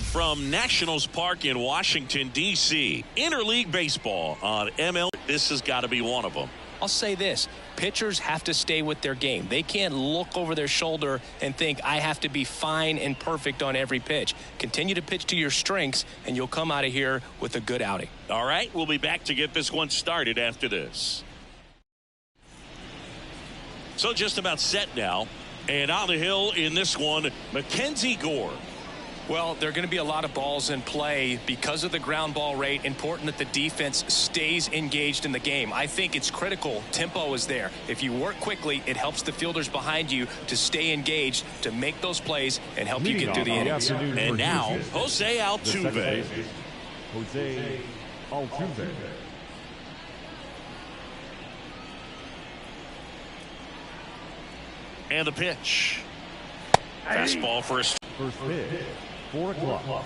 Live from Nationals Park in Washington, D.C. Interleague Baseball on MLB. This has got to be one of them. I'll say this. Pitchers have to stay with their game. They can't look over their shoulder and think, I have to be fine and perfect on every pitch. Continue to pitch to your strengths, and you'll come out of here with a good outing. All right, we'll be back to get this one started after this. So just about set now. And on the hill in this one, Mackenzie Gore. Well, there are going to be a lot of balls in play because of the ground ball rate. Important that the defense stays engaged in the game. I think it's critical. Tempo is there. If you work quickly, it helps the fielders behind you to stay engaged, to make those plays, and help you get through the innings. And now, Jose Altuve. Jose Altuve. And the pitch. Fastball first. First pitch. 4 o'clock.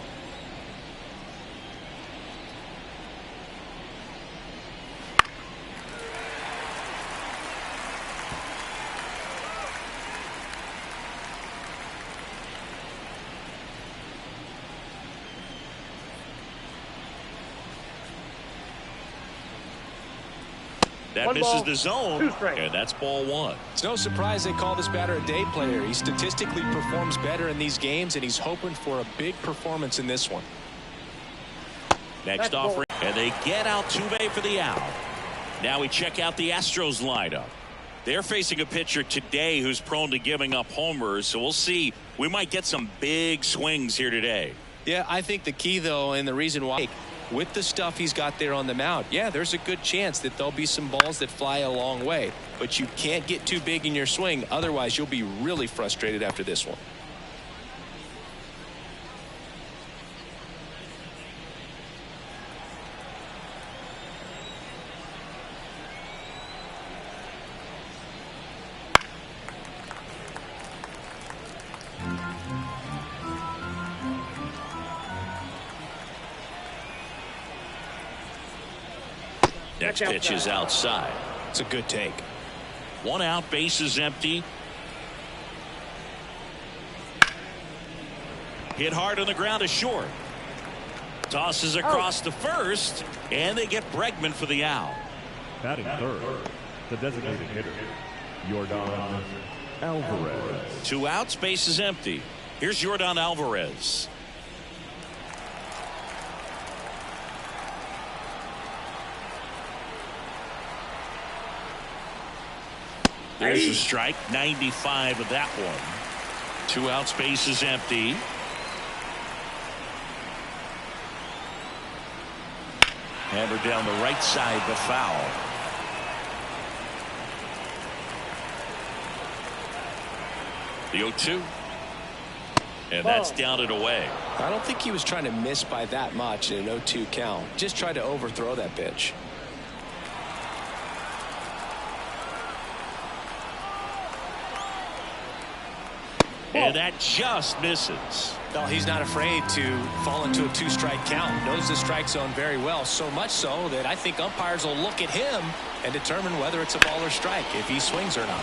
That misses the zone, and that's ball 1. It's no surprise they call this batter a day player. He statistically performs better in these games, and he's hoping for a big performance in this one. Next offering, and they get Altuve for the out. Now we check out the Astros lineup. They're facing a pitcher today who's prone to giving up homers, so we'll see. We might get some big swings here today. Yeah, I think the key, though, and the reason why, with the stuff he's got there on the mound, yeah, there's a good chance that there'll be some balls that fly a long way. But you can't get too big in your swing. Otherwise, you'll be really frustrated after this one. Next pitch is outside. It's a good take. 1 out, bases empty. Hit hard on the ground to short. Tosses across to first, and they get Bregman for the out. Batting third, the designated hitter, Yordan Alvarez. 2 outs, bases empty. Here's Yordan Alvarez. There's a strike, 95 of that one. 2 outs, bases empty. Hammered down the right side, the foul. The 0-2. And that's down and away. I don't think he was trying to miss by that much in an 0-2 count. Just tried to overthrow that pitch. And that just misses. No, he's not afraid to fall into a 2-strike count. Knows the strike zone very well, so much so that I think umpires will look at him and determine whether it's a ball or strike, if he swings or not.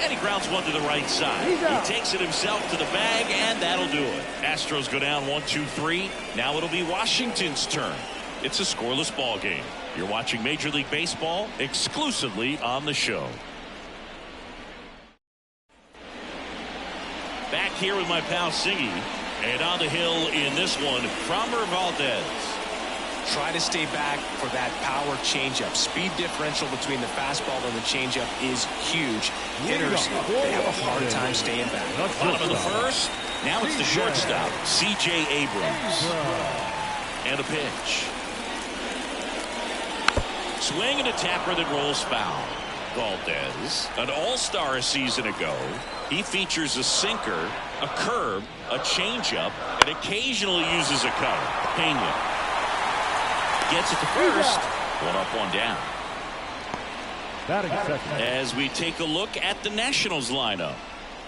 And he grounds one to the right side. He takes it himself to the bag, and that'll do it. Astros go down 1-2-3. Now it'll be Washington's turn. It's a scoreless ball game. You're watching Major League Baseball exclusively on the show. Back here with my pal Siggy, and on the hill in this one, Framber Valdez. Try to stay back for that power changeup. Speed differential between the fastball and the changeup is huge. Hitters, they have a hard time staying back. Bottom of the first. Now it's the shortstop, C.J. Abrams. And a pitch. Swing and a tapper that rolls foul. Valdez, an all-star a season ago. He features a sinker, a curve, a changeup, and occasionally uses a cutter. Pena gets it to first. 1 up, 1 down. Batting second. As we take a look at the Nationals lineup,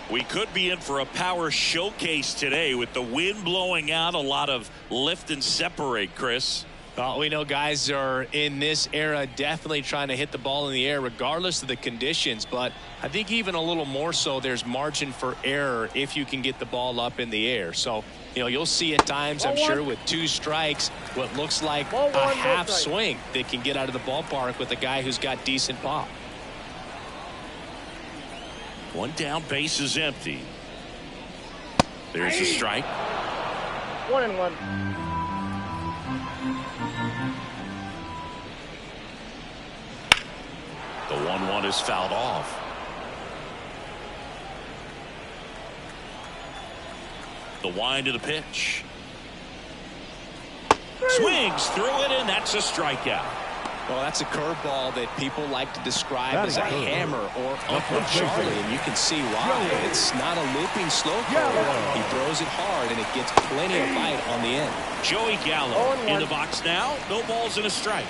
we could be in for a power showcase today with the wind blowing out, a lot of lift and separate, Chris. Well, we know guys are in this era definitely trying to hit the ball in the air regardless of the conditions, but I think even a little more so there's margin for error if you can get the ball up in the air. So, you know, you'll see at times, I'm sure, with 2 strikes, what looks like a half swing that can get out of the ballpark with a guy who's got decent pop. 1 down, base is empty. There's a strike. 1-1. The 1-1 is fouled off. The wind of the pitch. Swings through it, and that's a strikeout. Well, that's a curveball that people like to describe as a hammer or Uncle Charlie, and you can see why. It's not a looping slow curve. He throws it hard, and it gets plenty of bite on the end. Joey Gallo in the box now. No balls and a strike.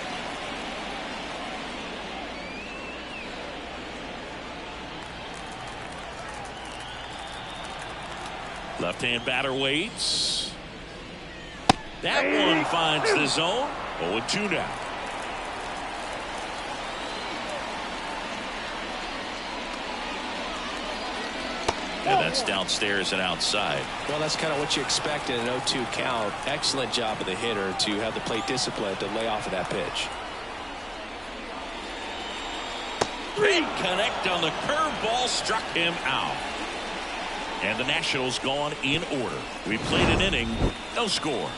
Left-hand batter waits. That one finds the zone. 0-2 now. And that's downstairs and outside. Well, that's kind of what you expect in an 0-2 count. Excellent job of the hitter to have the plate discipline to lay off of that pitch. Big connect on the curveball, struck him out. And the Nationals gone in order. We played an inning, no score.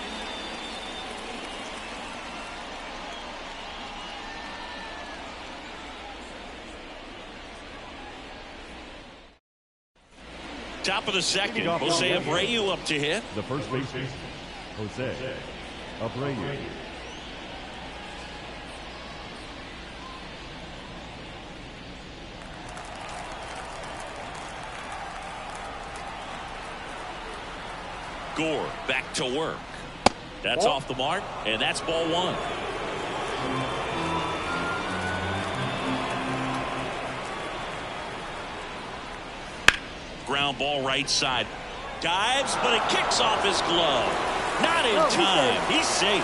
Top of the second, Jose Abreu up to hit. The first baseman, Jose Abreu. Gore back to work. That's off the mark, and that's ball 1. Ground ball right side. Dives, but it kicks off his glove. Not in time. He's safe.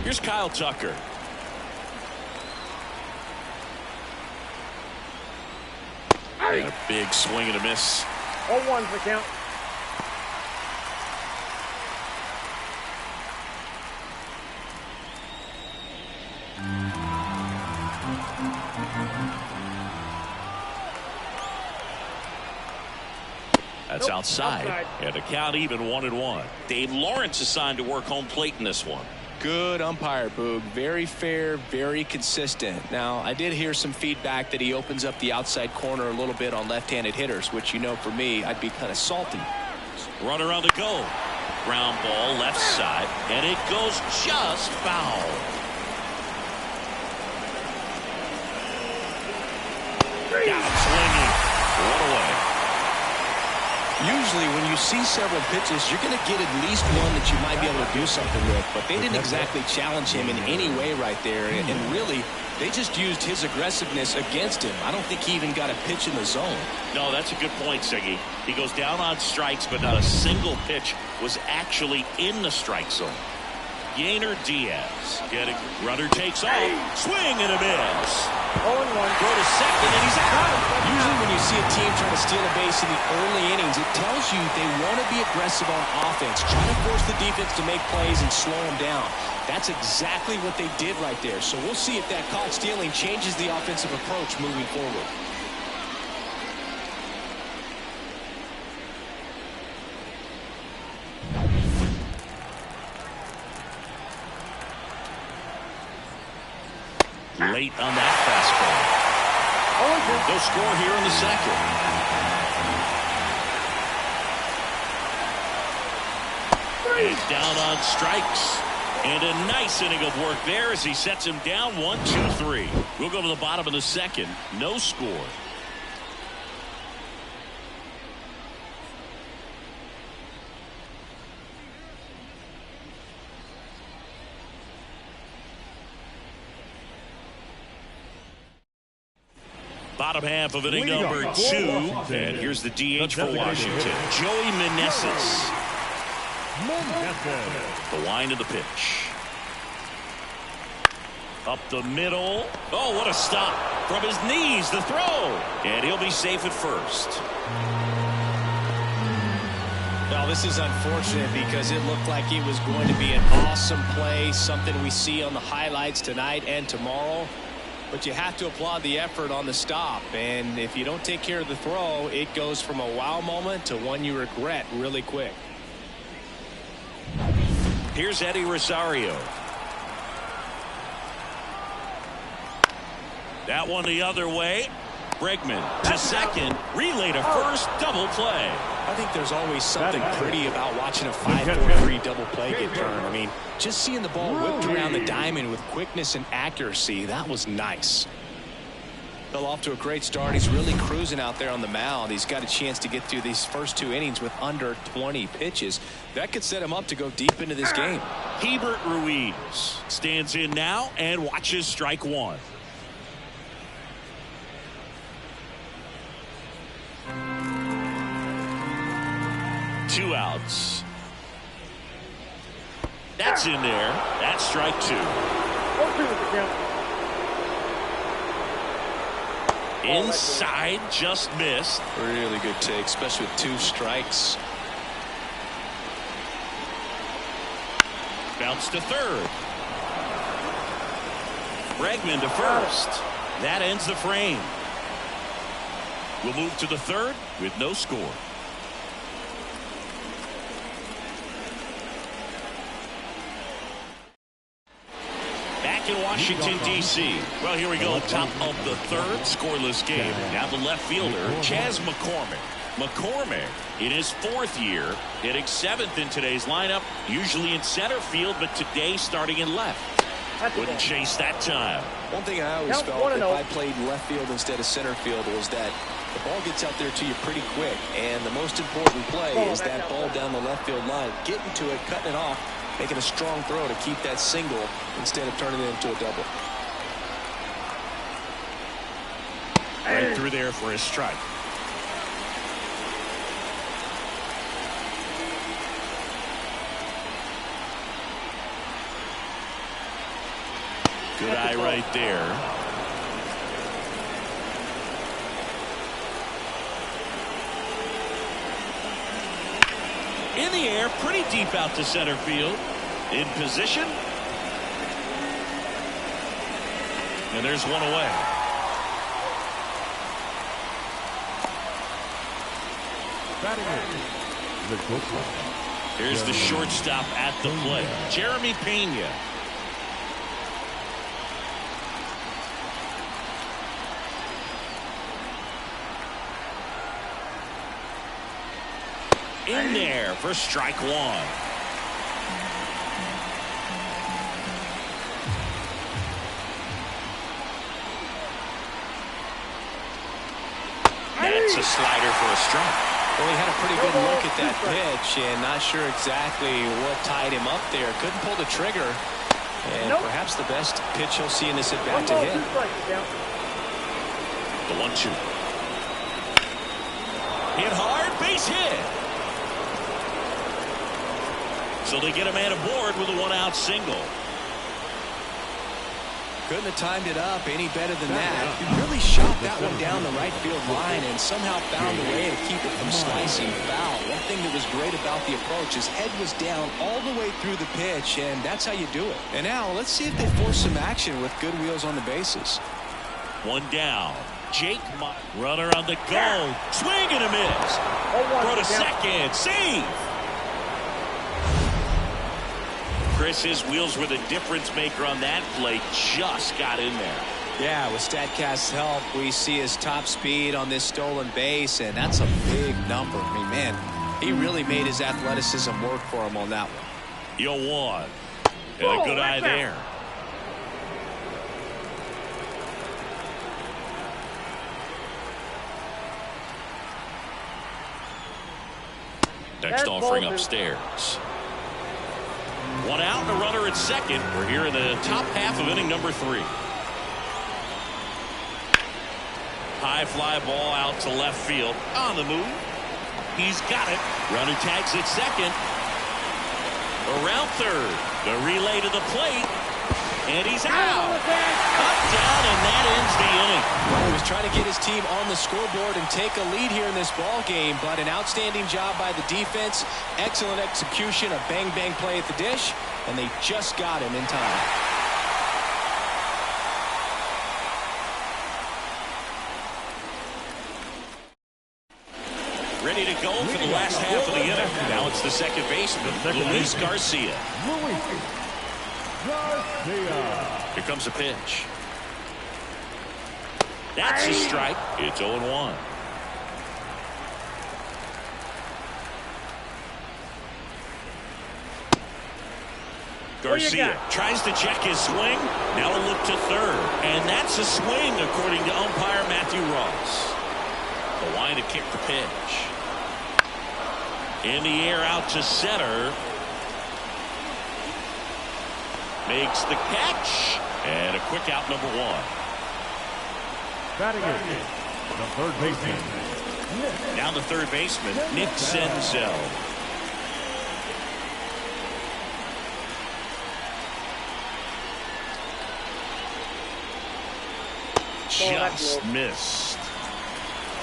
Here's Kyle Tucker. And a big swing and a miss. 0-1's the count. That's outside. And the count even 1-1. Dave Lawrence assigned to work home plate in this one. Good umpire, Boog. Very fair, very consistent. Now, I did hear some feedback that he opens up the outside corner a little bit on left-handed hitters, which, you know, for me, I'd be kind of salty. Runner on the go. Ground ball left side, and it goes just foul. Got him swinging. One away. Usually when you see several pitches, you're going to get at least one that you might be able to do something with, but they didn't exactly challenge him in any way right there, and really they just used his aggressiveness against him. I don't think he even got a pitch in the zone. No, that's a good point, Siggy. He goes down on strikes, but not a single pitch was actually in the strike zone. Yainer Diaz getting runner takes off. Swing and a miss. 0-1. Go to second, and he's out. Usually when you see a team trying to steal a base in the early innings, it tells you they want to be aggressive on offense, trying to force the defense to make plays and slow them down. That's exactly what they did right there. So we'll see if that caught stealing changes the offensive approach moving forward. Late on that fastball. No score here in the second. And down on strikes. And a nice inning of work there as he sets him down 1-2-3. We'll go to the bottom of the second. No score. Bottom half of inning number 2. And here's the DH for Washington, Joey Meneses. The wind of the pitch. Up the middle. Oh, what a stop. From his knees, the throw. And he'll be safe at first. Well, this is unfortunate because it looked like it was going to be an awesome play, something we see on the highlights tonight and tomorrow. But you have to applaud the effort on the stop. And if you don't take care of the throw, it goes from a wow moment to one you regret really quick. Here's Eddie Rosario. That one the other way. Bregman to second. Relay to first. Double play. I think there's always something pretty about watching a 5-4-3 double play get turned. I mean, just seeing the ball whipped around the diamond with quickness and accuracy, that was nice. Fell off to a great start. He's really cruising out there on the mound. He's got a chance to get through these first 2 innings with under 20 pitches. That could set him up to go deep into this game. Hebert Ruiz stands in now and watches strike 1. Two outs. That's in there. That's strike 2. Inside, just missed. Really good take, especially with 2 strikes. Bounce to third. Bregman to first. That ends the frame. We'll move to the third with no score. In Washington, D.C. Well, here we go. Top of the third, scoreless game. Now the left fielder, Chas McCormick. McCormick, in his 4th year, hitting 7th in today's lineup, usually in center field, but today starting in left. Wouldn't chase that time. One thing I always felt if I played left field instead of center field was that the ball gets out there to you pretty quick, and the most important play is that ball down the left field line. Getting to it, cutting it off, making a strong throw to keep that single instead of turning it into a double. Right through there for a strike. Good eye right there. In the air, pretty deep out to center field. In position. And there's one away. Here's the shortstop at the plate, Jeremy Pena. In there for strike 1. That's a slider for a strike. Well, he had a pretty good look at that pitch and not sure exactly what tied him up there. Couldn't pull the trigger. And perhaps the best pitch he'll see in this at-bat to hit. The 1-2. Hit hard, base hit. So they get a man aboard with a 1-out single. Couldn't have timed it up any better than that. He really shot that one down the right field line and somehow found a way to keep it from slicing foul. One thing that was great about the approach, his head was down all the way through the pitch, and that's how you do it. And now let's see if they force some action with good wheels on the bases. One down. Jake Meyer, runner on the go. Swing and a miss. Throw to second. Save. Chris, his wheels were the difference maker on that play. Just got in there. Yeah, with StatCast's help, we see his top speed on this stolen base, and that's a big number. I mean, man, he really made his athleticism work for him on that one. 0-1. And a good eye there. Next offering upstairs. 1 out and a runner at second. We're here in the top half of inning number 3. high fly ball out to left field. On the move. He's got it. Runner tags at second. Around third. The relay to the plate. And he's out. Up, down, and that ends the inning. He was trying to get his team on the scoreboard and take a lead here in this ball game, but an outstanding job by the defense. Excellent execution, a bang-bang play at the dish, and they just got him in time. Ready to go for the last half of the inning. Now it's the second baseman, Luis Garcia. Here comes a pitch. That's a strike. It's 0-1. Garcia tries to check his swing. Now a look to third. And that's a swing, according to umpire Matthew Ross. The line to kick the pitch. In the air out to center. Makes the catch. And a quick out, number one. Batting in, the third baseman. Now the third baseman, Nick Senzel. Just missed.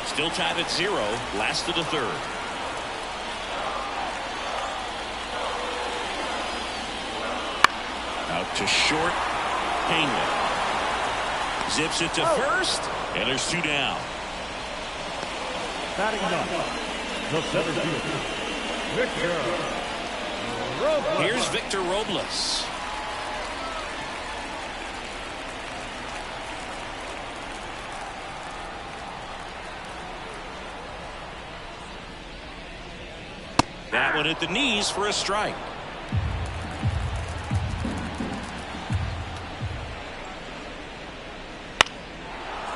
Still tied at 0. Last of the third. Out to short. Hangman zips it to first, and there's 2 down. Batting up, the center fielder, Victor Robles. Here's Victor Robles. That one at the knees for a strike.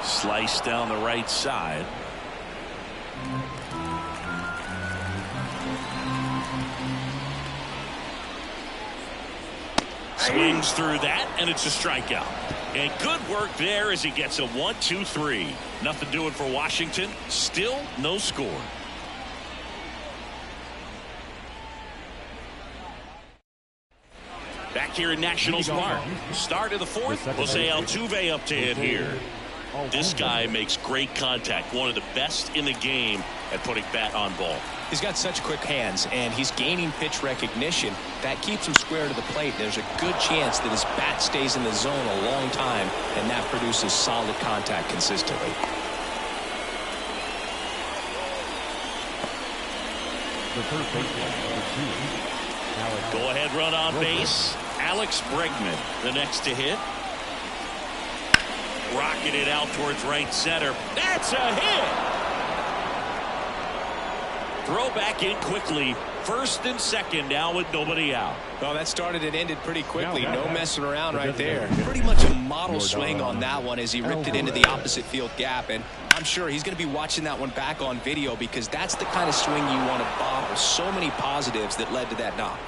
Slice down the right side. Swings through that, and it's a strikeout. And good work there as he gets a 1-2-3. Nothing doing for Washington. Still no score. Back here in Nationals Park. Start of the fourth. Jose Altuve up to hit here. This guy makes great contact. One of the best in the game at putting bat on ball. He's got such quick hands, and he's gaining pitch recognition. That keeps him square to the plate. There's a good chance that his bat stays in the zone a long time, and that produces solid contact consistently. The first baseman, Go ahead run on base. Alex Bregman, the next to hit. Rocking it out towards right center. That's a hit. Throw back in quickly. First and second now with nobody out. Well, that started and ended pretty quickly. No messing around right there. Pretty much a model swing on that one as he ripped it into the opposite field gap. And I'm sure he's going to be watching that one back on video because that's the kind of swing you want to bottle. So many positives that led to that knock.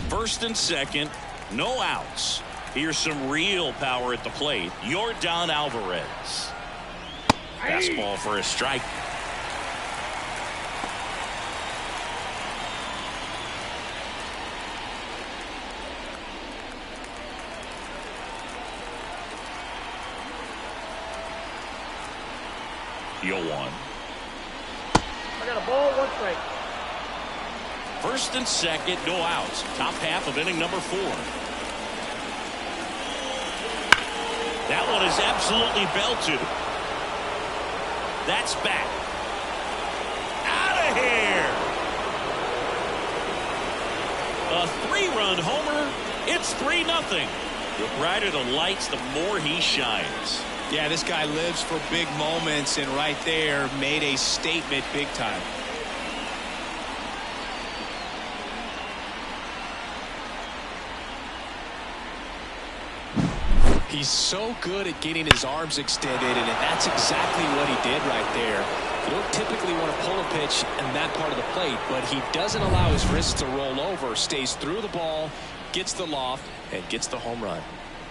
First and second, no outs. Here's some real power at the plate. Yordan Alvarez. Fastball for a strike. Yo one. I got a ball, 1 strike. First and second, no outs. Top half of inning number 4. That one is absolutely belted. That's back. Out of here. A 3-run homer. It's 3-0. The brighter the lights, the more he shines. Yeah, this guy lives for big moments, and right there made a statement big time. He's so good at getting his arms extended, and that's exactly what he did right there. You don't typically want to pull a pitch in that part of the plate, but he doesn't allow his wrists to roll over, stays through the ball, gets the loft, and gets the home run.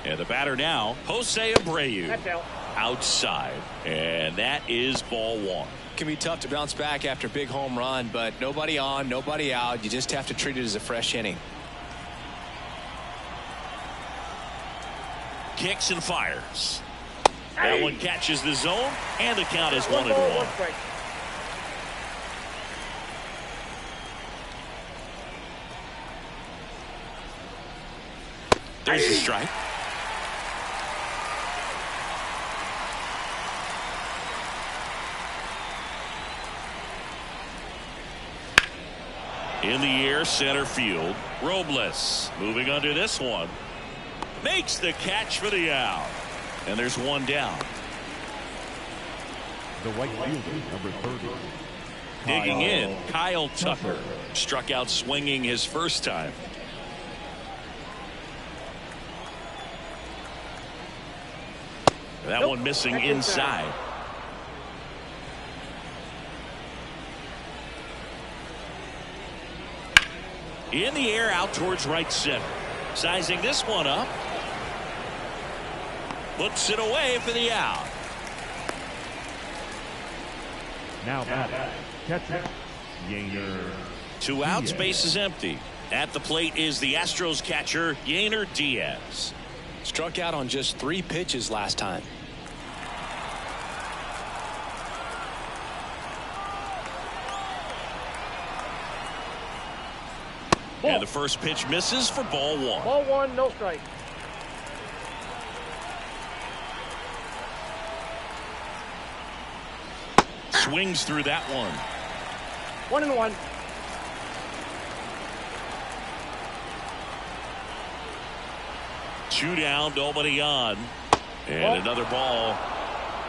And the batter now, Jose Abreu. That's out. Outside. And that is ball one. Can be tough to bounce back after a big home run, but nobody on, nobody out. You just have to treat it as a fresh inning. Kicks and fires. That one catches the zone, and the count is 1-1. One strike. There's the strike. In the air, center field. Robles moving under this one. Makes the catch for the out. And there's one down. The right fielder, number 30. Digging in, Kyle Tucker. Struck out swinging his first time. That one missing inside. In the air, out towards right center. Sizing this one up. Puts it away for the out. Now batting, catcher, Yainer. 2 outs, base is empty. At the plate is the Astros catcher, Yainer Diaz. Struck out on just 3 pitches last time. And the first pitch misses for ball one. Ball one, no strike. Swings through that one. 1-1. Two down, nobody on. And another ball.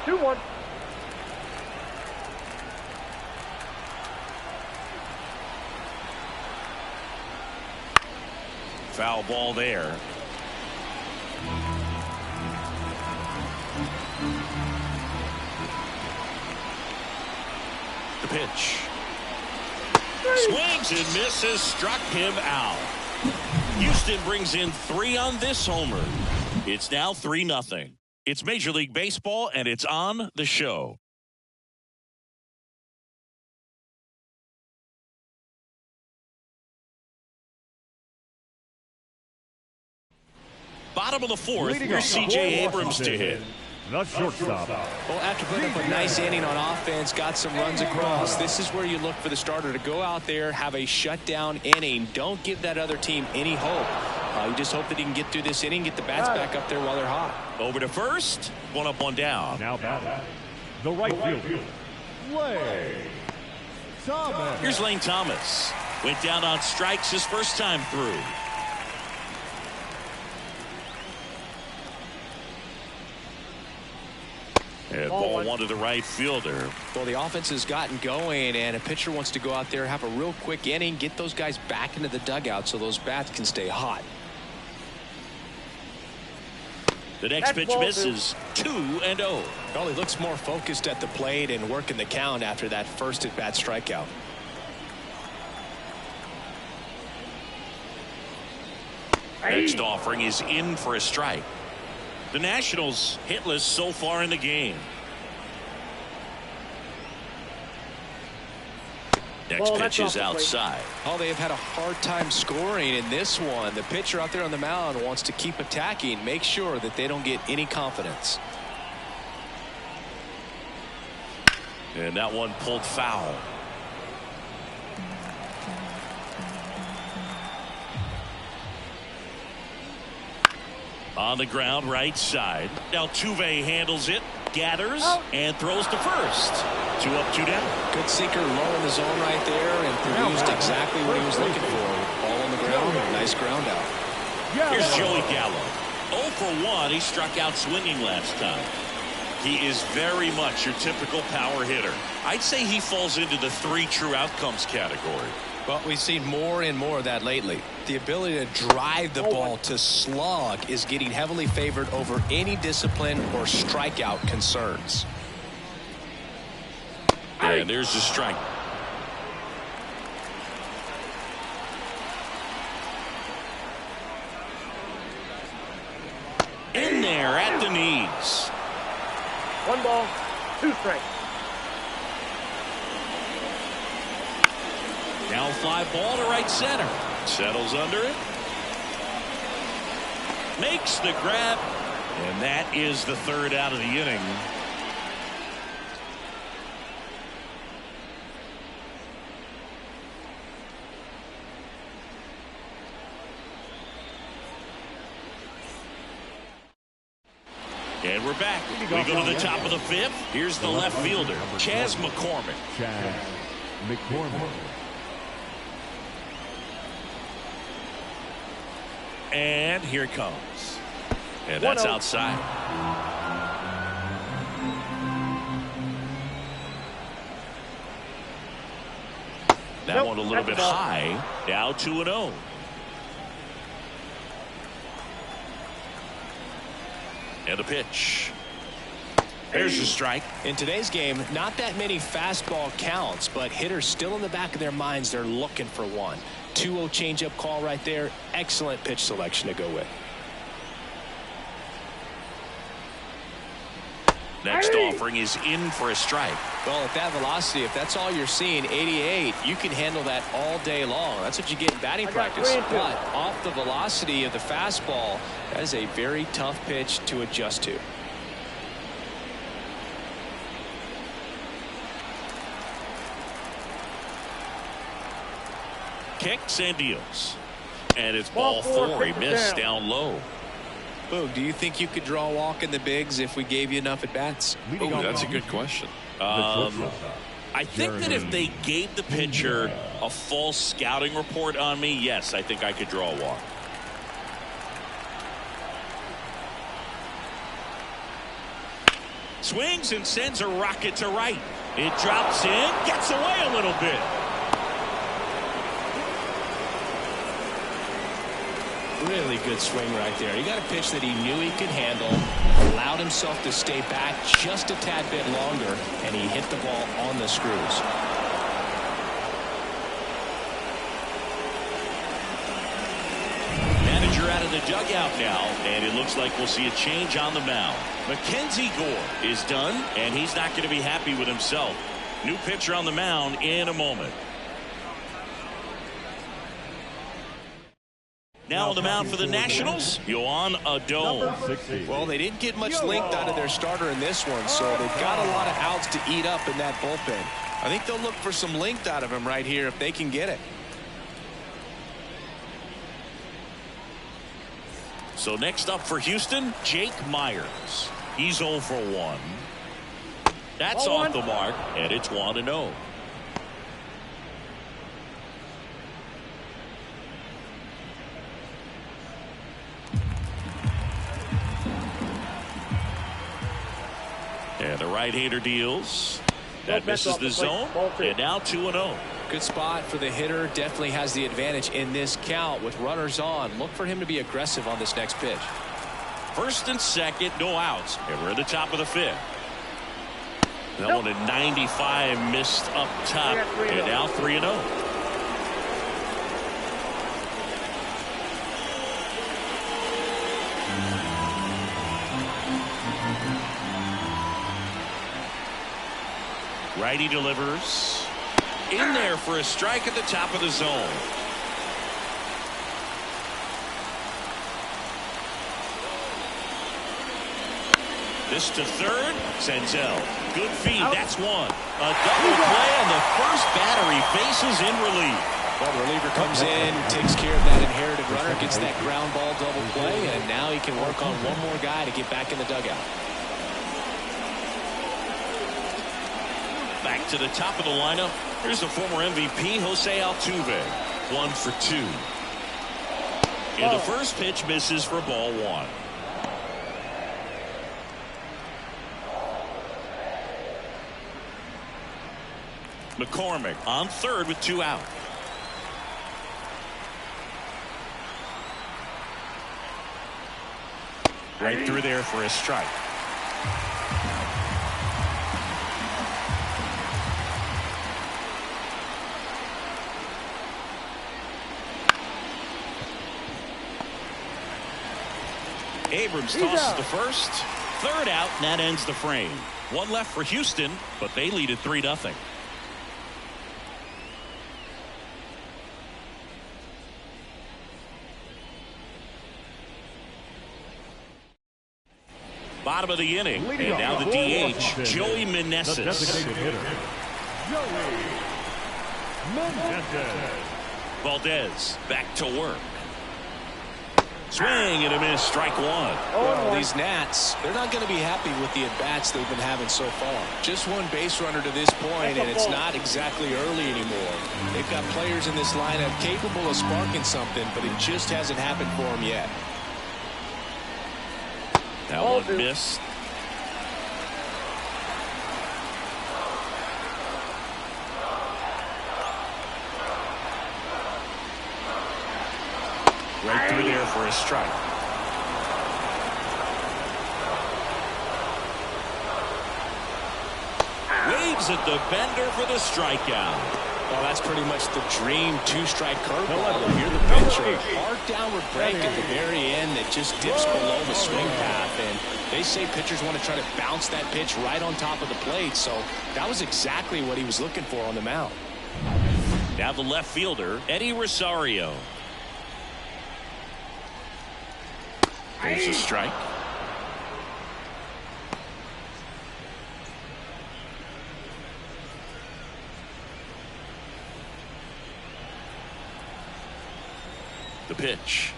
2-1. Foul ball there. The pitch. Swings and misses. Struck him out. Houston brings in 3 on this homer. It's now 3-0. It's Major League Baseball, and it's on the show. Bottom of the 4th, here's C.J. Abrams to hit. The shortstop. Well, after putting up a nice inning on offense, got some runs across, this is where you look for the starter to go out there, have a shutdown inning. Don't give that other team any hope. You just hope that he can get through this inning, get the bats back up there while they're hot. Over to first. 1 up, 1 down. Now batting, the right fielder, Lane Thomas. Here's Lane Thomas. Went down on strikes his first time through. And ball one to the right fielder. Well, the offense has gotten going, and a pitcher wants to go out there, have a real quick inning, get those guys back into the dugout so those bats can stay hot. The next pitch misses. 2-0. Well, he looks more focused at the plate and working the count after that first at-bat strikeout. Next offering is in for a strike. The Nationals hitless so far in the game. Next pitch is outside. Oh, they have had a hard time scoring in this one. The pitcher out there on the mound wants to keep attacking, make sure that they don't get any confidence. And that one pulled foul. On the ground, right side. Altuve handles it, gathers, and throws to first. 2 up, 2 down. Good sinker low in the zone right there and produced exactly what he was looking for. Ball on the ground, nice ground out. Here's Joey Gallo. 0 for 1. He struck out swinging last time. He is very much your typical power hitter. I'd say he falls into the 3 true outcomes category. Well, we've seen more and more of that lately. The ability to drive the ball to slug is getting heavily favored over any discipline or strikeout concerns. And there's the strike. there at the knees. 1 ball, 2 strikes. Now fly ball to right center. Settles under it. Makes the grab. And that is the 3rd out of the inning. And we're back. We go to the top of the 5th. Here's the left fielder, Chas McCormick. Chas McCormick. And here it comes. And that's outside. That one a little bit high. Now 2-0. And the pitch. There's the strike. In today's game, not that many fastball counts, but hitters still in the back of their minds, they're looking for one. 2-0 changeup call right there. Excellent pitch selection to go with. Next offering is in for a strike. Well, at that velocity, if that's all you're seeing, 88, you can handle that all day long. That's what you get in batting practice. But off the velocity of the fastball, that is a very tough pitch to adjust to. Kicks and deals. And it's ball 4. He missed down low. Boog, do you think you could draw a walk in the bigs if we gave you enough at bats? Oh, that's a good question. I think that if they gave the pitcher a false scouting report on me, yes, I think I could draw a walk. Swings and sends a rocket to right. It drops in, gets away a little bit. Really good swing right there. He got a pitch that he knew he could handle, allowed himself to stay back just a tad bit longer, and he hit the ball on the screws. Manager out of the dugout now, and it looks like we'll see a change on the mound. Mackenzie Gore is done, and he's not going to be happy with himself. New pitcher on the mound in a moment. Now on the mound for the Nationals, Yohan Adon. Well, they didn't get much length out of their starter in this one, so they've got a lot of outs to eat up in that bullpen. I think they'll look for some length out of him right here if they can get it. So next up for Houston, Jake Myers. He's 0 for 1. That's off the mark, and it's 1-0. And the right-hander deals. That misses the zone. And now 2-0. Good spot for the hitter. Definitely has the advantage in this count with runners on. Look for him to be aggressive on this next pitch. First and second, no outs. And we're at the top of the 5th. That one at 95 missed up top. And now 3-0. Righty delivers. In there for a strike at the top of the zone. This to third. Senzel. Good feed. That's one. A double play, and the first batter he faces in relief. Well, the reliever comes in, takes care of that inherited runner, gets that ground ball double play, and now he can work on one more guy to get back in the dugout. Back to the top of the lineup. Here's the former MVP, Jose Altuve. 1 for 2. And the first pitch misses for ball 1. McCormick on third with 2 out. Right through there for a strike. Abrams tosses to first. Third out, and that ends the frame. One left for Houston, but they lead at 3-0. Bottom of the inning, and now the DH, Joey Meneses. Valdez back to work. Swing and a miss, strike one. Well, these Nats, they're not going to be happy with the at-bats they've been having so far. Just one base runner to this point, and it's not exactly early anymore. They've got players in this lineup capable of sparking something, but it just hasn't happened for them yet. That one missed. Right through there for a strike. Waves at the bender for the strikeout. Well, that's pretty much the dream two-strike curveball. If you're the pitcher, hard downward break at the very end that just dips below the swing path. And they say pitchers want to try to bounce that pitch right on top of the plate. So that was exactly what he was looking for on the mound. Now the left fielder, Eddie Rosario. There's a strike. The pitch.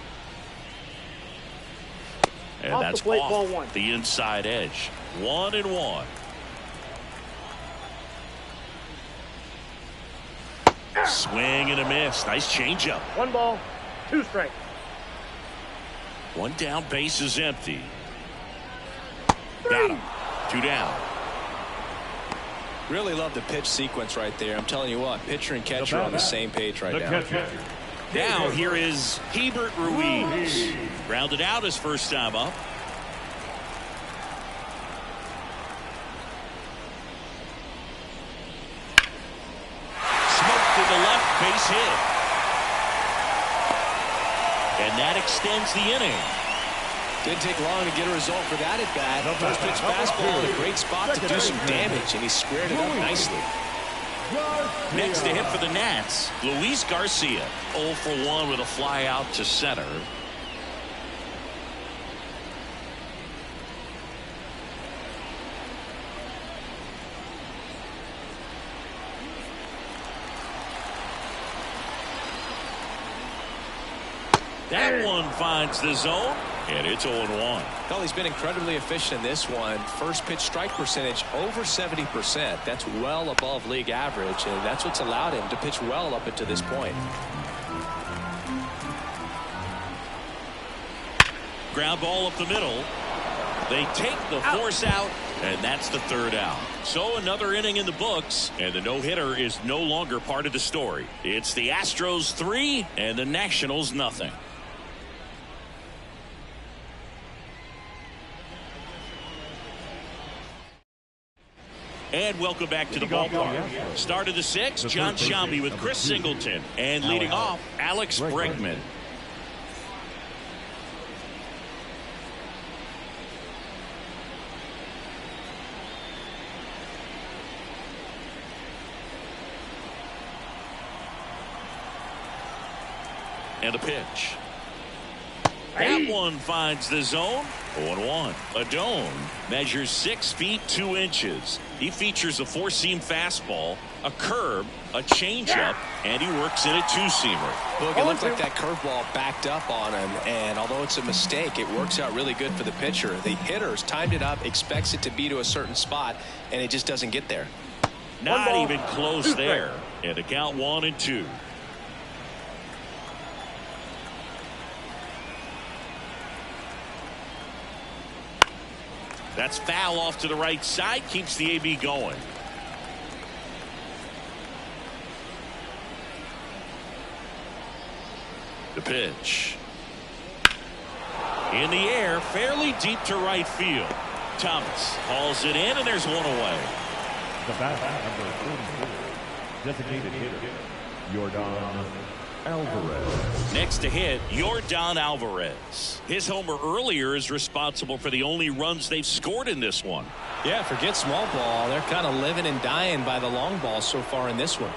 And that's off the inside edge. 1-1. Swing and a miss. Nice changeup. 1 ball, 2 strikes. One down, base is empty. Got him. 2 down. Really love the pitch sequence right there. I'm telling you what, pitcher and catcher are on the same page right now. Now here is Hebert Ruiz. Grounded out his first time up. Smoked to the left, base hit. And that extends the inning. Didn't take long to get a result for that at bat. First pitch fastball in a great spot to do some damage, and he squared it up nicely. Next to hit for the Nats, Luis Garcia, 0 for 1 with a fly out to center. That one finds the zone, and it's 0-1. Well, he's been incredibly efficient in this one. First pitch strike percentage over 70%. That's well above league average, and that's what's allowed him to pitch well up until this point. Ground ball up the middle. They take the force out, and that's the 3rd out. So another inning in the books, and the no-hitter is no longer part of the story. It's the Astros 3 and the Nationals nothing. And welcome back to the ballpark. Start of the 6th, John Shambi with Chris Singleton. And leading off, Alex Bregman. And a pitch. That one finds the zone. 0-1. Adone measures 6 feet 2 inches. He features a 4-seam fastball, a curve, a changeup, and he works in a 2-seamer. Look, it looked like that curveball backed up on him, and although it's a mistake, it works out really good for the pitcher. The hitter's timed it up, expects it to be to a certain spot, and it just doesn't get there. Not even close there. And the count 1-2. That's foul off to the right side. Keeps the AB going. The pitch. In the air, fairly deep to right field. Thomas hauls it in, and there's one away. The bat, number 44, designated hitter, Jordan Alvarez. Next to hit, Yordan Alvarez. His homer earlier is responsible for the only runs they've scored in this one. Yeah, forget small ball. They're kind of living and dying by the long ball so far in this one.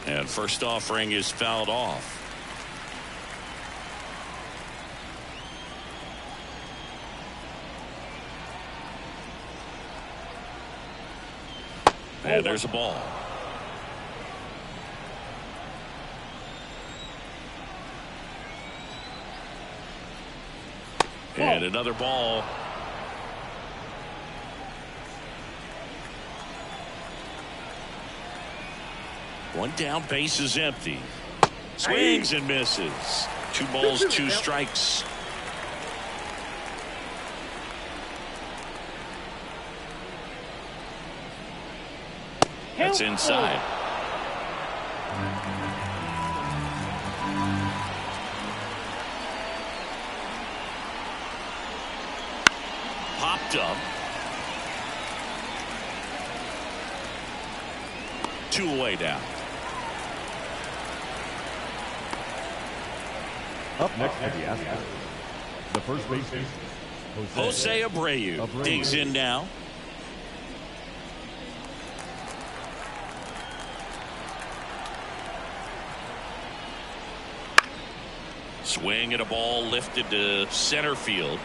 And first offering is fouled off. And there's a ball. And another ball. One down, base is empty. Swings and misses. 2 balls, 2 strikes. That's inside. Popped up. 2 away now. Up next for the Astros, the first baseman, Jose Abreu digs in now. Swing and a ball lifted to center field.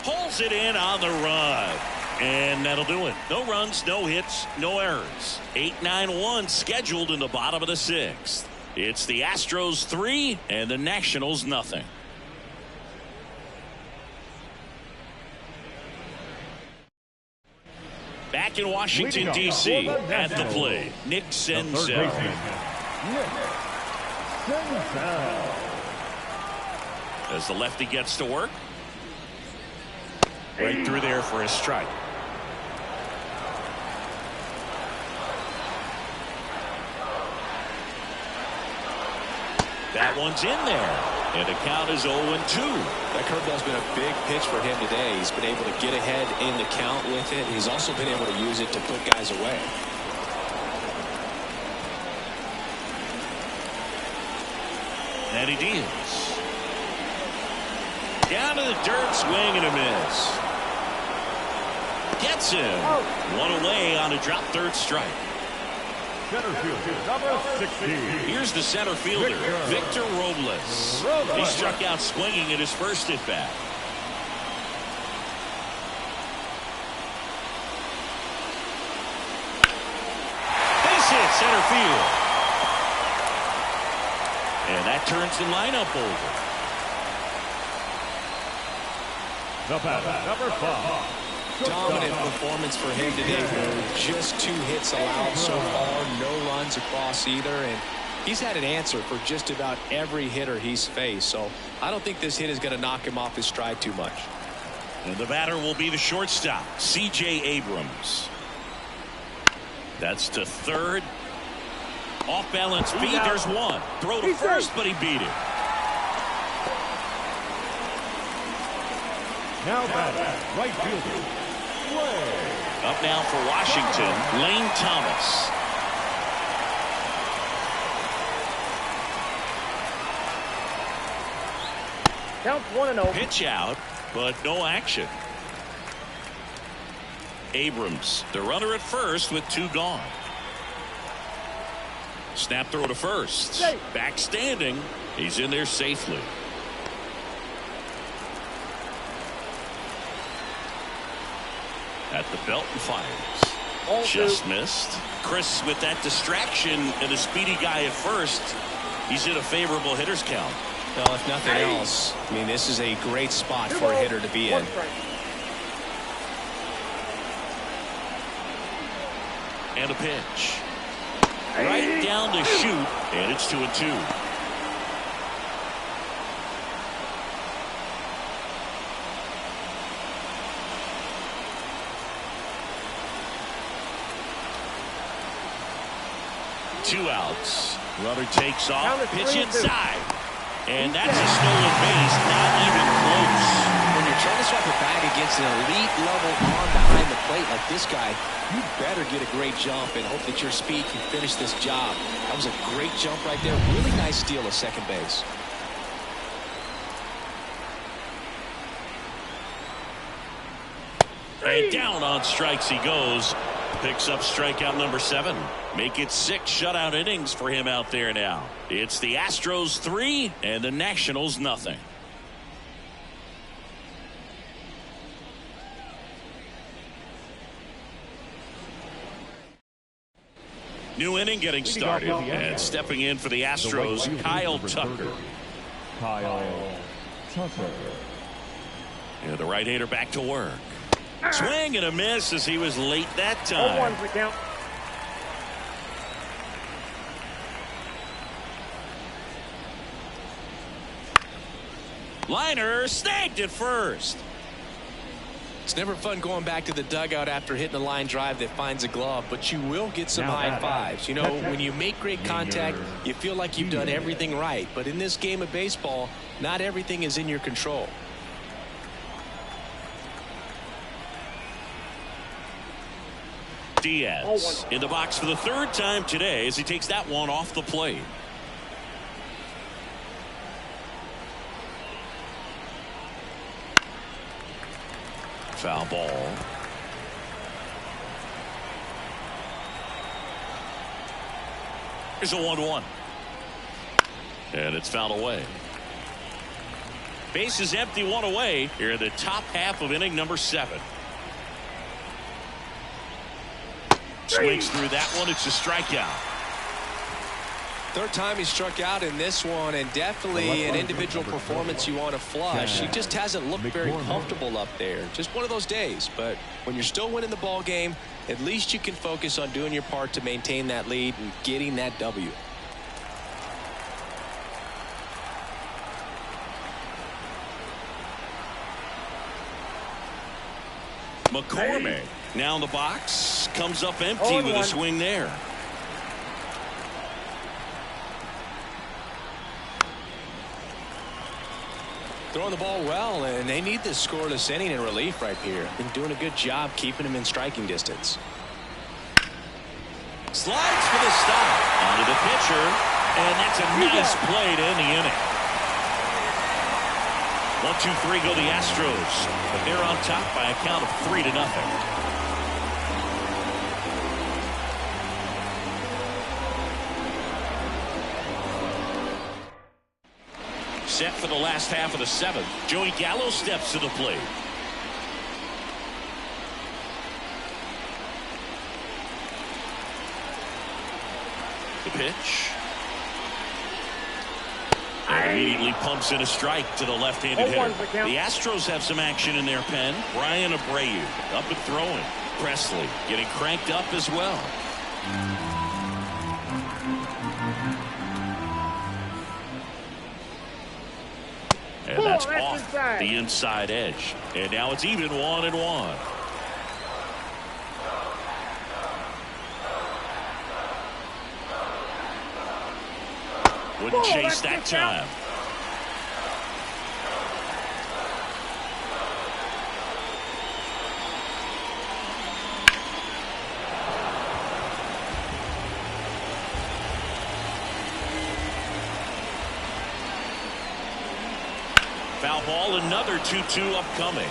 Pulls it in on the run. And that'll do it. No runs, no hits, no errors. 8-9-1 scheduled in the bottom of the 6th. It's the Astros 3 and the Nationals nothing. Back in Washington, D.C. at the plate, Nick Senzel. As the lefty gets to work. Right through there for a strike. That one's in there. And the count is 0-2. That curveball's been a big pitch for him today. He's been able to get ahead in the count with it. He's also been able to use it to put guys away. And he deals. Down to the dirt, swing and a miss. Gets him. 1 away on a drop third strike. Center fielder, number 16. Here's the center fielder, Victor Robles. He struck out swinging at his first at bat. Base hit, center field. And that turns the lineup over. The batter, number 5. Dominant performance for him today. Just 2 hits allowed so far, no runs across either, and he's had an answer for just about every hitter he's faced. So I don't think this hit is going to knock him off his stride too much. And the batter will be the shortstop, C.J. Abrams. That's to third. Off balance beat. There's one. Throw to first, but he beat it. Now batting, right fielder. Up now for Washington, Lane Thomas. Count 1-0. Pitch out, but no action. Abrams, the runner at first with 2 gone. Snap throw to first. Back standing. He's in there safely. At the belt and fires. Just missed. Chris with that distraction and a speedy guy at first. He's in a favorable hitter's count. Well, if nothing else, I mean, this is a great spot for a hitter to be in. And a pitch. Right down to shoot, and it's 2-2. Two outs. Runner takes off. Pitch inside. And that's a stolen base. Not even close. When you you're trying to strike a bag against an elite level arm behind the plate like this guy, you better get a great jump and hope that your speed can finish this job. That was a great jump right there. Really nice steal at second base. And down on strikes he goes. Picks up strikeout number 7. Make it 6 shutout innings for him out there now. It's the Astros 3 and the Nationals nothing. New inning getting started, and stepping in for the Astros, Kyle Tucker. Kyle Tucker. And the right-hander back to work. Swing and a miss as he was late that time. 0-1's the count. Liner snagged at first. It's never fun going back to the dugout after hitting a line drive that finds a glove, but you will get some high fives. You know, when you make great contact, you feel like you've done everything right. But in this game of baseball, not everything is in your control. Diaz in the box for the 3rd time today as he takes that one off the plate. Foul ball. Here's a 1-1. And it's fouled away. Base is empty, 1 away here in the top half of inning number 7. Swings through that one. It's a strikeout. 3rd time he struck out in this one, and definitely an individual performance you want to flush. He just hasn't looked very comfortable up there. Just one of those days. But when you're still winning the ball game, at least you can focus on doing your part to maintain that lead and getting that W. McCormick now in the box, comes up empty with a swing there. Throwing the ball well, and they need this scoreless inning in relief right here. Been doing a good job keeping him in striking distance. Slides for the stop onto the pitcher, and that's a nice play to end the inning. 1-2-3 go the Astros, but they're on top by a count of 3-0. Set for the last half of the 7th. Joey Gallo steps to the plate. The pitch. And immediately pumps in a strike to the left-handed hitter. The Astros have some action in their pen. Brian Abreu up and throwing. Presley getting cranked up as well. And that's off the inside edge. And now it's even 1-1. Wouldn't chase that time. Foul ball, another 2-2 upcoming.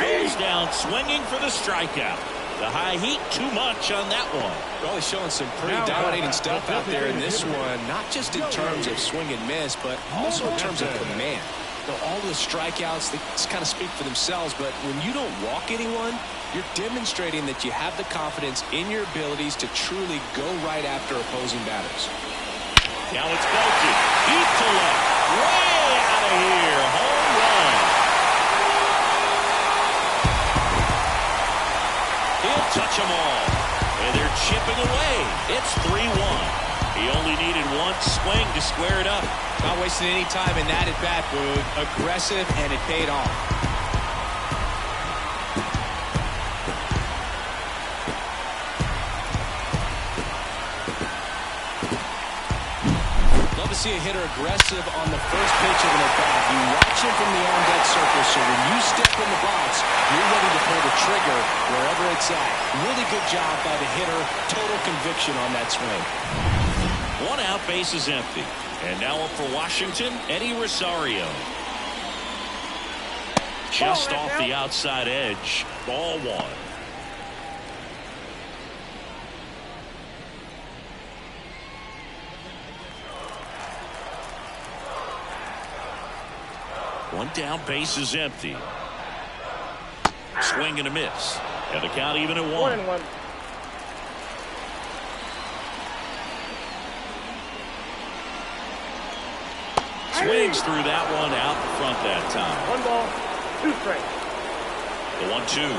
Goes down swinging for the strikeout. The high heat, too much on that one. Really showing some pretty dominating stuff out there in this one, not just in terms of swing and miss, but also in terms of command. All the strikeouts, they just kind of speak for themselves, but when you don't walk anyone, you're demonstrating that you have the confidence in your abilities to truly go right after opposing batters. Now it's belted. Deep to left. Way out of here. Home run. He'll touch them all. And they're chipping away. It's 3-1. He only needed one swing to square it up. Not wasting any time in that at-bat, Boog. Aggressive, and it paid off. see a hitter aggressive on the first pitch of an at-bat. You watch him from the on-deck circle, so when you step in the box, you're ready to pull the trigger wherever it's at. Really good job by the hitter. Total conviction on that swing. One out, base is empty. And now up for Washington, Eddie Rosario. Just off the outside edge. Ball one. One down, base is empty. Swing and a miss. And the count even at 1-1. Swings through that one out in front that time. 1 ball, 2 strikes. The 1-2.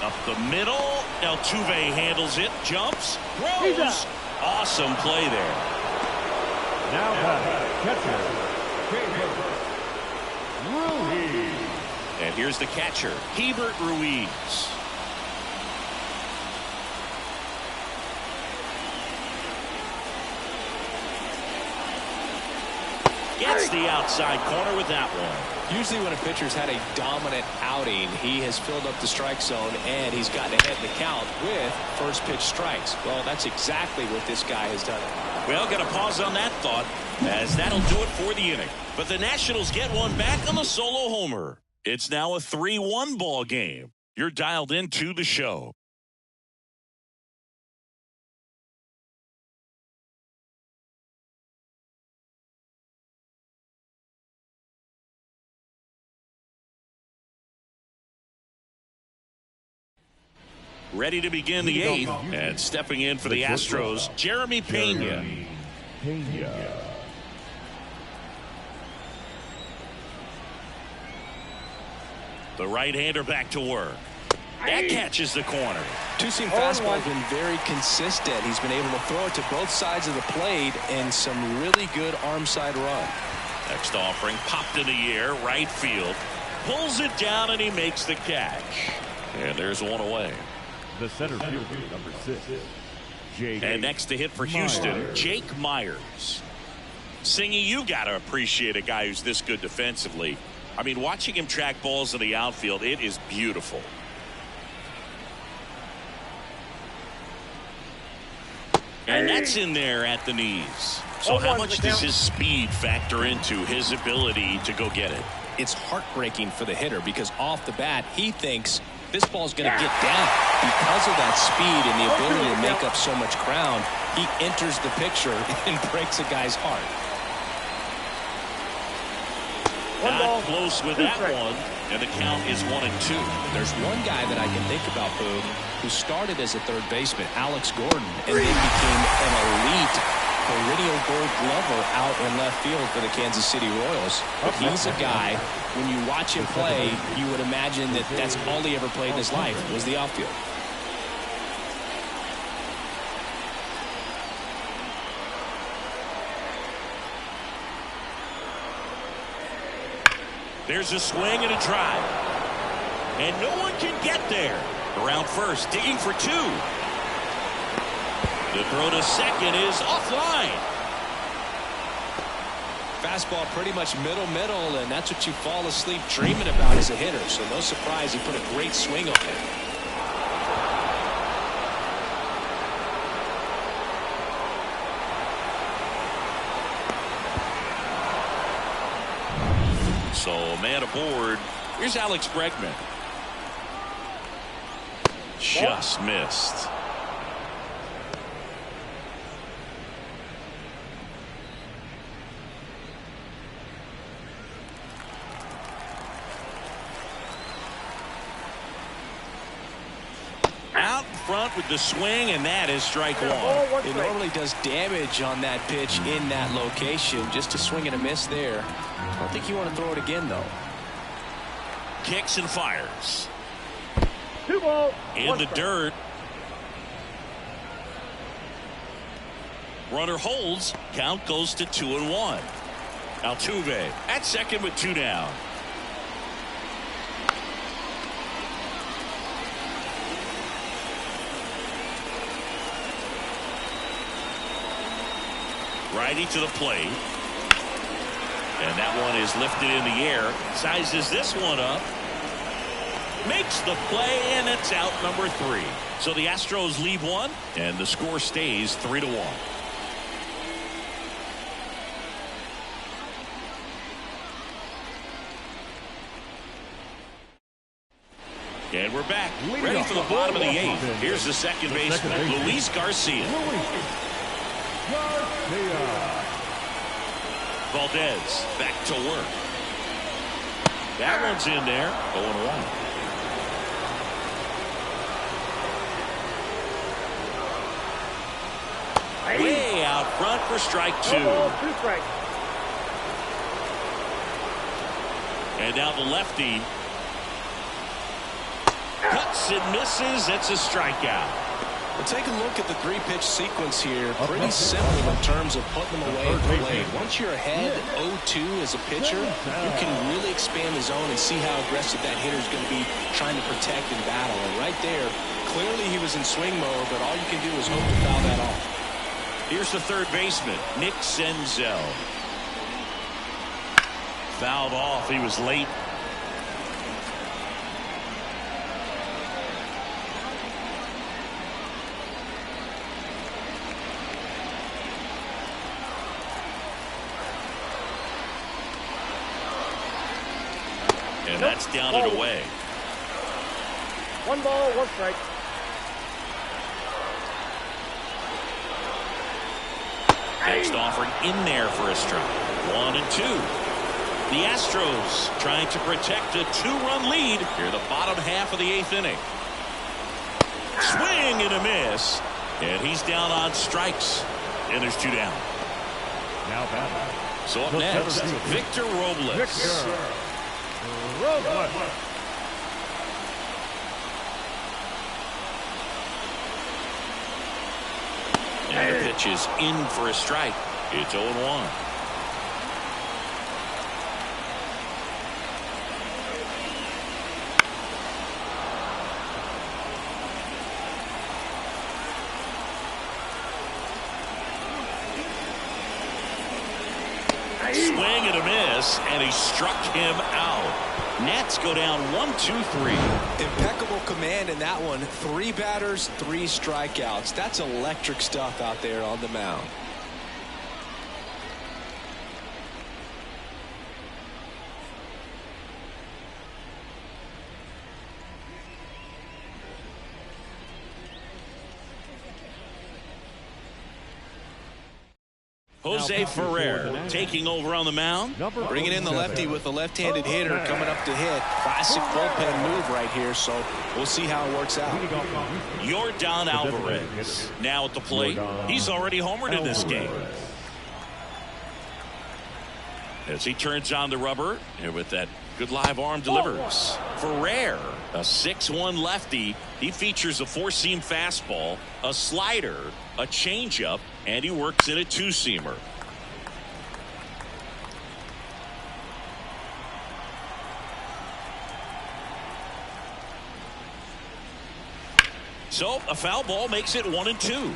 Up the middle. Altuve handles it. Jumps. Throws. Awesome play there. Now catcher, Ruiz. And here's the catcher, Hebert Ruiz. Gets the outside corner with that one. Usually when a pitcher's had a dominant outing, he has filled up the strike zone and he's gotten ahead in the count with first pitch strikes. Well, that's exactly what this guy has done. Well, got to pause on that thought, as that'll do it for the inning. But the Nationals get one back on the solo homer. It's now a 3-1 ball game. You're dialed into the show. Ready to begin the 8th, and stepping in for the Astros, Jeremy Pena. The right-hander back to work. That catches the corner. Two-seam fastball has been very consistent. He's been able to throw it to both sides of the plate and some really good arm side run. Next offering popped in the air, right field. Pulls it down and he makes the catch. And there's one away. The center fielder, number 6, Jake. And next to hit for Houston, Jake Myers. Singy, you got to appreciate a guy who's this good defensively. I mean, watching him track balls in the outfield, it is beautiful. And that's in there at the knees. So how much does his speed factor into his ability to go get it? It's heartbreaking for the hitter because off the bat, he thinks this ball's going to get down. Because of that speed and the ability to make up so much ground, he enters the picture and breaks a guy's heart. Not close with that one, and the count is 1-2. There's one guy that I can think about, Boog, who started as a third baseman, Alex Gordon, and then became an elite perennial gold glover out in left field for the Kansas City Royals. But he's a guy, when you watch him play, you would imagine that that's all he ever played in his life was the outfield. There's a swing and a drive. And no one can get there. Around first, digging for 2. The throw to second is offline. Fastball pretty much middle, and that's what you fall asleep dreaming about as a hitter. So no surprise he put a great swing on it. So man aboard. Here's Alex Bregman. Just missed. Out in front with the swing, and that is strike 1. It normally does damage on that pitch in that location. Just a swing and a miss there. I don't think you want to throw it again, though. Kicks and fires. 2 balls. In the dirt. Runner holds. Count goes to 2-1. Altuve at second with 2 down. Righty to the plate. And that one is lifted in the air. Sizes this one up. Makes the play, and it's out number 3. So the Astros leave one, and the score stays 3-1. And we're back, ready for the bottom of the 8th. Here's the second baseman, Luis Garcia. Valdez back to work. That one's in there, 0-1. Way out front for strike 2. And now the lefty cuts and misses. It's a strikeout. Well, take a look at the 3-pitch sequence here. Pretty simple in terms of putting them away at the plate. Once you're ahead 0-2 as a pitcher, you can really expand the zone and see how aggressive that hitter is going to be trying to protect and battle. And right there, clearly he was in swing mode, but all you can do is hope to foul that off. Here's the third baseman, Nick Senzel. Fouled off. He was late. And that's down and away. 1 ball, 1 strike. Next offering in there for a strike. 1 and 2. The Astros trying to protect a 2-run lead here in the bottom half of the 8th inning. Swing and a miss. And he's down on strikes. And there's 2 down. Now batting. So up next, Victor Robles. And the pitch is in for a strike. It's 0-1. Swing and a miss, and he struck him out. Nats go down 1-2-3. Impeccable command in that one. 3 batters, 3 strikeouts. That's electric stuff out there on the mound. Jose Ferrer taking over on the mound. Bringing in the lefty with the left-handed hitter coming up to hit. Classic bullpen move right here, so we'll see how it works out. Yordan Alvarez now at the plate. He's already homered in this game. As he turns on the rubber, and with that good live arm delivers. Ferrer, a 6'1 lefty. He features a 4-seam fastball, a slider, a changeup, and he works in a 2-seamer. So a foul ball makes it 1-2.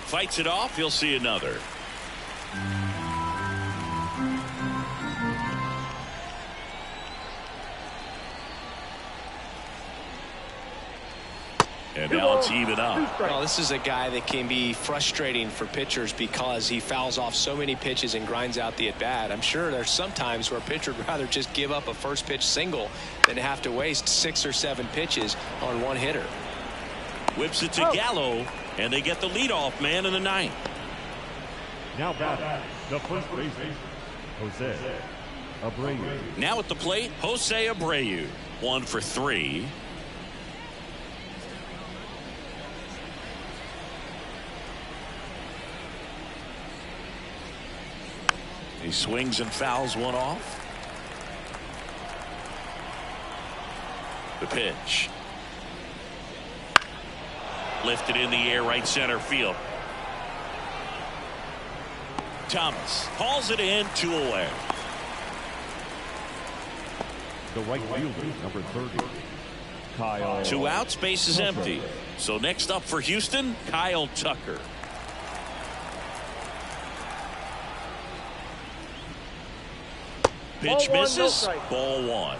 Fights it off. He'll see another. And now it's even up. Well, this is a guy that can be frustrating for pitchers because he fouls off so many pitches and grinds out the at-bat. I'm sure there's some times where a pitcher would rather just give up a first pitch single than have to waste 6 or 7 pitches on one hitter. Whips it to Gallo, and they get the leadoff man in the 9th. Now batting, the first baseman, Jose Abreu. Now at the plate, Jose Abreu. 1 for 3. He swings and fouls one off. The pitch. Lifted in the air, right center field. Thomas hauls it in, 2 away. The right fielder, number 30, Kyle. 2 outs, base is Tucker. empty. So next up for Houston, Kyle Tucker. Pitch Ball one, misses. no strike. Ball 1.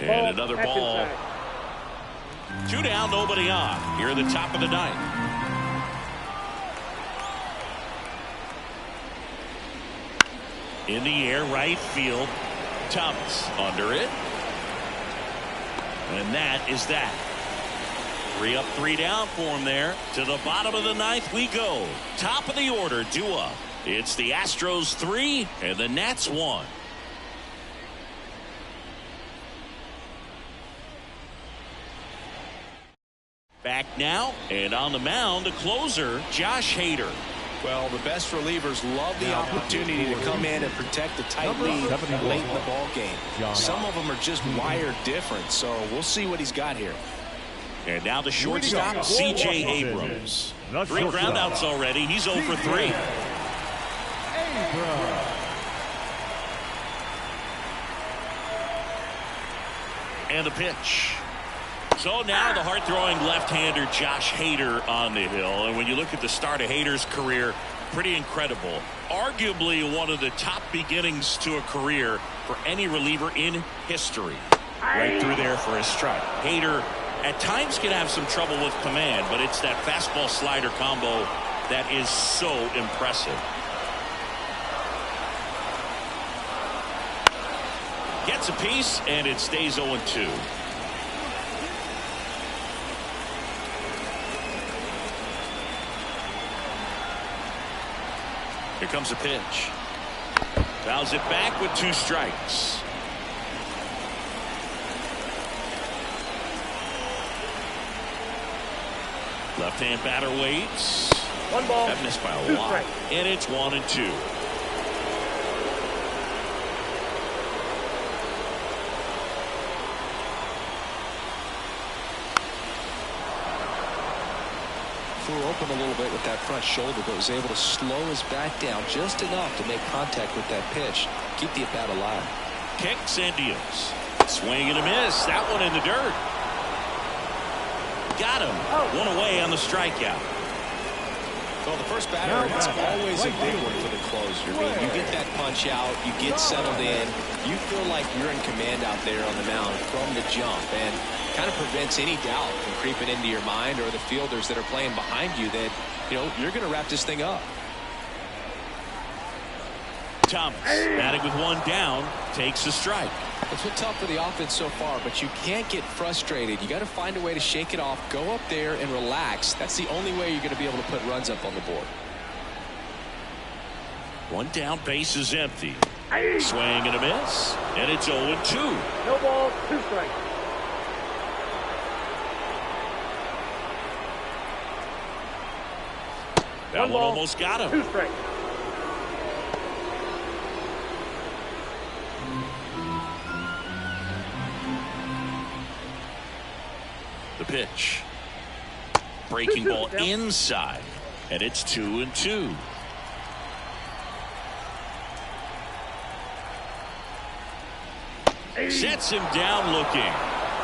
And another Back ball. inside. 2 down, nobody on. Here in the top of the 9th. In the air, right field. Thomas under it. And that is that. 3 up, 3 down for him there. To the bottom of the 9th we go. Top of the order, due up. It's the Astros 3 and the Nats 1. Back now, and on the mound, the closer, Josh Hader. Well, the best relievers love the opportunity to come in and protect a tight lead late in the ball game. Some of them are just wired different, so we'll see what he's got here. And now the shortstop, C.J. Abrams. 3 groundouts already. He's 0 for 3. And the pitch. So now the hard-throwing left-hander Josh Hader on the hill. And when you look at the start of Hader's career, pretty incredible. Arguably one of the top beginnings to a career for any reliever in history. Right through there for a strike. Hader at times can have some trouble with command, but it's that fastball slider combo that is so impressive. Gets a piece, and it stays 0-2. Here comes a pitch. Fouls it back with 2 strikes. Left-hand batter waits. 1 ball. That missed by a 2 lot. strikes. And it's 1-2. Flew open a little bit with that front shoulder, but was able to slow his back down just enough to make contact with that pitch. Keep the at-bat alive. Kicks and deals. Swing and a miss. That one in the dirt. Got him. 1 away on the strikeout. Well, the first batter, it's always a big one for the closer. I mean, you get that punch out, you get settled in, you feel like you're in command out there on the mound from the jump, and kind of prevents any doubt from creeping into your mind or the fielders that are playing behind you that, you know, you're going to wrap this thing up. Thomas, batting with 1 down, takes a strike. It's been tough for the offense so far, but you can't get frustrated. You got to find a way to shake it off, go up there and relax. That's the only way you're going to be able to put runs up on the board. 1 down, base is empty. Swing and a miss, and it's 0-2. No ball, 2 strikes. That one almost got him. 2 strikes. The pitch. Breaking ball inside, and it's 2-2. Sets him down looking.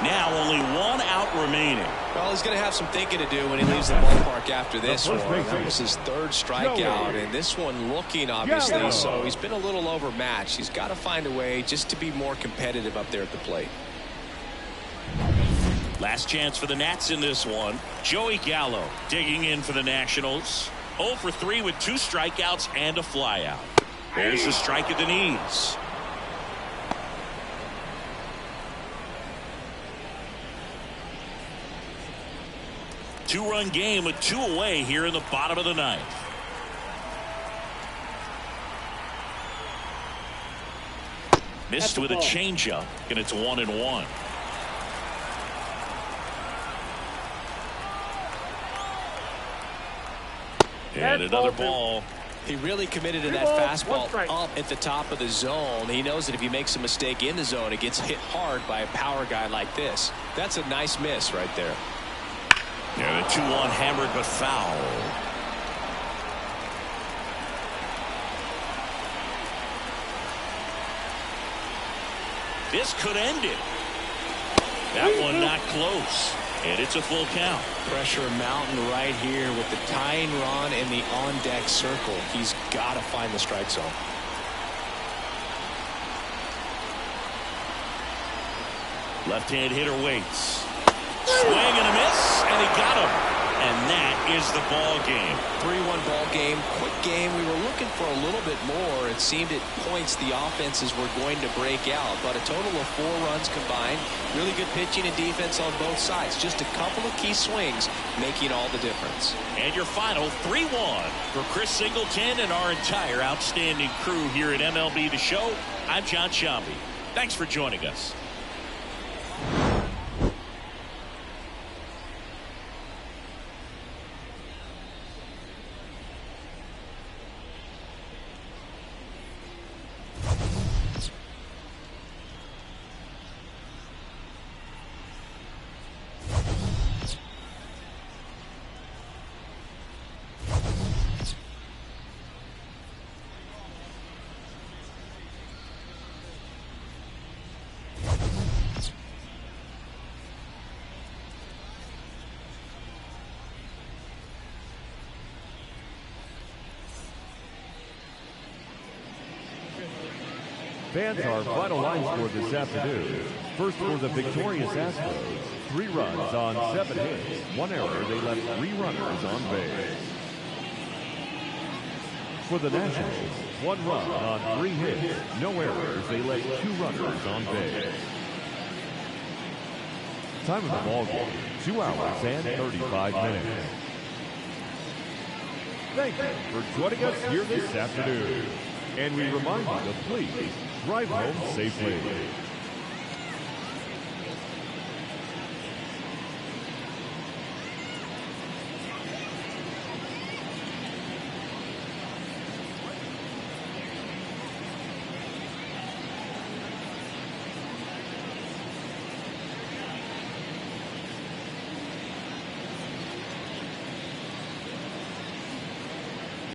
Now only 1 out remaining. Well, he's going to have some thinking to do when he leaves the ballpark after this one. That was his 3rd strikeout, and this one looking, obviously, so he's been a little overmatched. He's got to find a way just to be more competitive up there at the plate. Last chance for the Nats in this one. Joey Gallo digging in for the Nationals. 0 for 3 with 2 strikeouts and a flyout. There's a strike at the knees. Two-run game with 2 away here in the bottom of the 9th. Missed with a changeup, and it's 1-1. And another ball. He really committed to that fastball up at the top of the zone. He knows that if he makes a mistake in the zone, it gets hit hard by a power guy like this. That's a nice miss right there. Yeah, the 2-1 hammered but foul. This could end it. That one not close. And it's a full count. Pressure mountain right here with the tying run in the on-deck circle. He's got to find the strike zone. Left-hand hitter waits. Swing and a miss, and he got him. And that is the ball game. 3-1 ball game, quick game. We were looking for a little bit more. It seemed at points the offenses were going to break out, but a total of 4 runs combined. Really good pitching and defense on both sides. Just a couple of key swings making all the difference. And your final 3-1 for Chris Singleton and our entire outstanding crew here at MLB The Show. I'm John Shambi. Thanks for joining us. Fans, our final line score this afternoon. First for the victorious Astros, 3 runs on 7 hits, 1 error. They left 3 runners on base. For the Nationals, 1 run on 3 hits, no errors. They left 2 runners on base. Time of the ball game, 2 hours and 35 minutes. Thank you for joining us here this afternoon. And we remind you to please drive home safely.